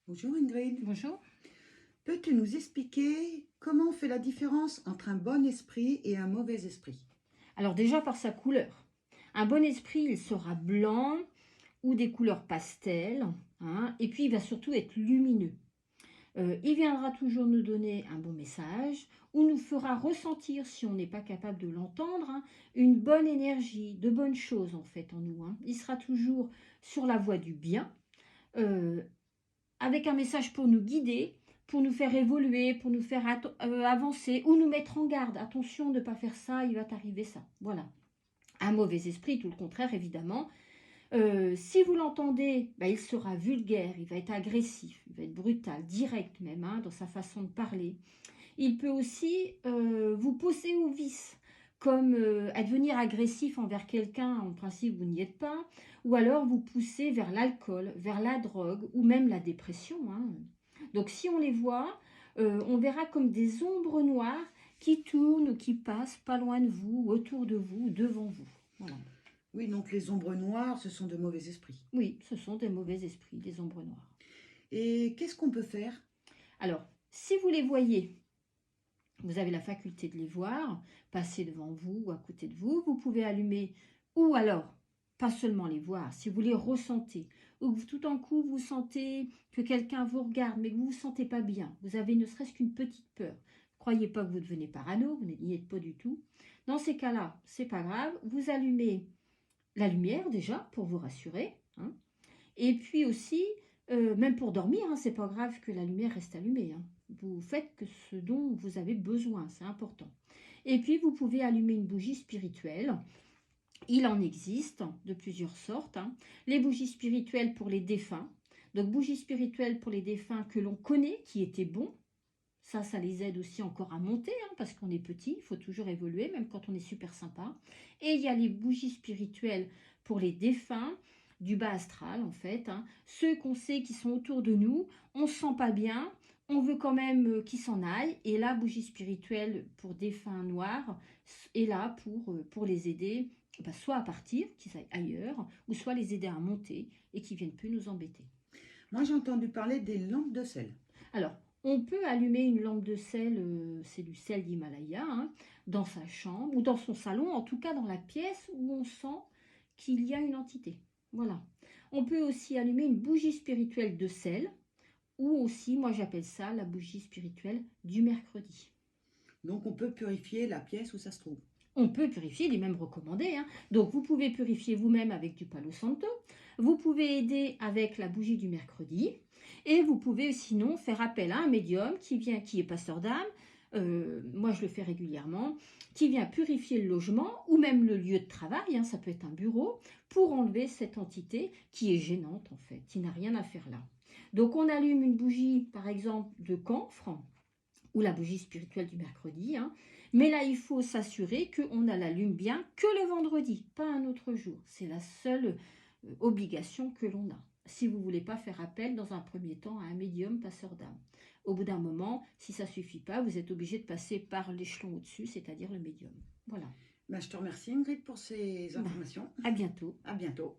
Bonjour Ingrid. Bonjour. Peux-tu nous expliquer comment on fait la différence entre un bon esprit et un mauvais esprit? Alors déjà par sa couleur. Un bon esprit, il sera blanc ou des couleurs pastel, hein, et puis il va surtout être lumineux. Il viendra toujours nous donner un bon message ou nous fera ressentir, si on n'est pas capable de l'entendre, hein, une bonne énergie, de bonnes choses en fait en nous, hein. Il sera toujours sur la voie du bien, euh, avec un message pour nous guider, pour nous faire évoluer, pour nous faire avancer ou nous mettre en garde. Attention de ne pas faire ça, il va t'arriver ça. Voilà. Un mauvais esprit, tout le contraire évidemment. Si vous l'entendez, bah, il sera vulgaire, il va être agressif, il va être brutal, direct même, hein, dans sa façon de parler. Il peut aussi vous pousser au vice, comme à devenir agressif envers quelqu'un, en principe vous n'y êtes pas, ou alors vous pousser vers l'alcool, vers la drogue, ou même la dépression, hein. Donc si on les voit, on verra comme des ombres noires qui tournent ou qui passent pas loin de vous, autour de vous, devant vous. Voilà. Oui, donc les ombres noires, ce sont de mauvais esprits. Oui, ce sont des mauvais esprits, des ombres noires. Et qu'est-ce qu'on peut faire? Alors, si vous les voyez, vous avez la faculté de les voir, passer devant vous ou à côté de vous. Vous pouvez allumer, ou alors, pas seulement les voir, si vous les ressentez, ou que tout en coup vous sentez que quelqu'un vous regarde, mais que vous ne vous sentez pas bien, vous avez ne serait-ce qu'une petite peur. Ne croyez pas que vous devenez parano, vous n'y êtes pas du tout. Dans ces cas-là, c'est pas grave, vous allumez la lumière déjà pour vous rassurer, hein. Et puis aussi, même pour dormir, hein, c'est pas grave que la lumière reste allumée, hein. Vous faites que ce dont vous avez besoin, c'est important. Et puis, vous pouvez allumer une bougie spirituelle. Il en existe de plusieurs sortes, hein. Les bougies spirituelles pour les défunts. Donc, bougies spirituelles pour les défunts que l'on connaît, qui étaient bons. Ça les aide aussi encore à monter, hein, parce qu'on est petit, il faut toujours évoluer, même quand on est super sympa. Et il y a les bougies spirituelles pour les défunts, du bas astral en fait, hein. Ceux qu'on sait qui sont autour de nous, on ne se sent pas bien, on veut quand même qu'ils s'en aillent. Et la bougie spirituelle pour défunts noirs est là pour les aider, bah, soit à partir, qu'ils aillent ailleurs, ou soit les aider à monter et qu'ils ne viennent plus nous embêter. Moi, j'ai entendu parler des lampes de sel. Alors, on peut allumer une lampe de sel, c'est du sel d'Himalaya, hein, dans sa chambre ou dans son salon, en tout cas dans la pièce où on sent qu'il y a une entité. Voilà. On peut aussi allumer une bougie spirituelle de sel, ou aussi, moi j'appelle ça la bougie spirituelle du mercredi. Donc on peut purifier la pièce où ça se trouve. On peut purifier, il est même recommandé, hein. Donc vous pouvez purifier vous-même avec du Palo Santo, vous pouvez aider avec la bougie du mercredi, et vous pouvez sinon faire appel à un médium qui est passeur d'âme, moi je le fais régulièrement, qui vient purifier le logement ou même le lieu de travail, hein, ça peut être un bureau, pour enlever cette entité qui est gênante en fait, qui n'a rien à faire là. Donc on allume une bougie par exemple de camphre, ou la bougie spirituelle du mercredi, hein. Mais là, il faut s'assurer qu'on ne l'allume bien que le vendredi, pas un autre jour. C'est la seule obligation que l'on a. Si vous ne voulez pas faire appel dans un premier temps à un médium passeur d'âme. Au bout d'un moment, si ça ne suffit pas, vous êtes obligé de passer par l'échelon au-dessus, c'est-à-dire le médium. Voilà. Ben, je te remercie Ingrid pour ces Ben, informations. à bientôt. À bientôt.